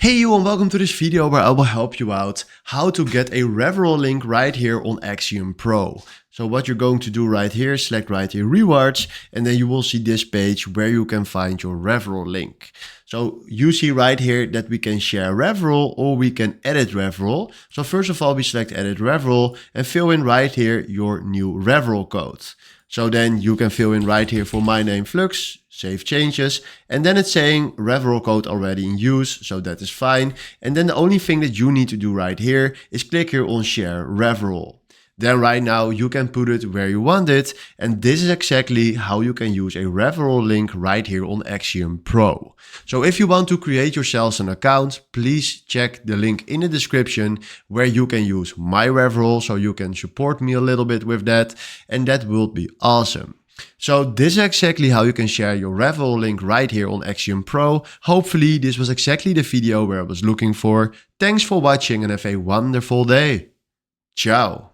Hey you and welcome to this video where I will help you out how to get a referral link right here on Axiom Pro. So what you're going to do right here, select right here rewards, and then you will see this page where you can find your referral link. So you see right here that we can share referral or we can edit referral. So first of all, we select edit referral and fill in right here your new referral code. So then you can fill in right here for my name Flux, save changes, and then it's saying referral code already in use, so that is fine. And then the only thing that you need to do right here is click here on share referral. Then right now you can put it where you want it, and this is exactly how you can use a referral link right here on Axiom Pro. So if you want to create yourselves an account, please check the link in the description where you can use my referral, so you can support me a little bit with that, and that will be awesome. So this is exactly how you can share your referral link right here on Axiom Pro. Hopefully this was exactly the video where I was looking for. Thanks for watching and have a wonderful day. Ciao.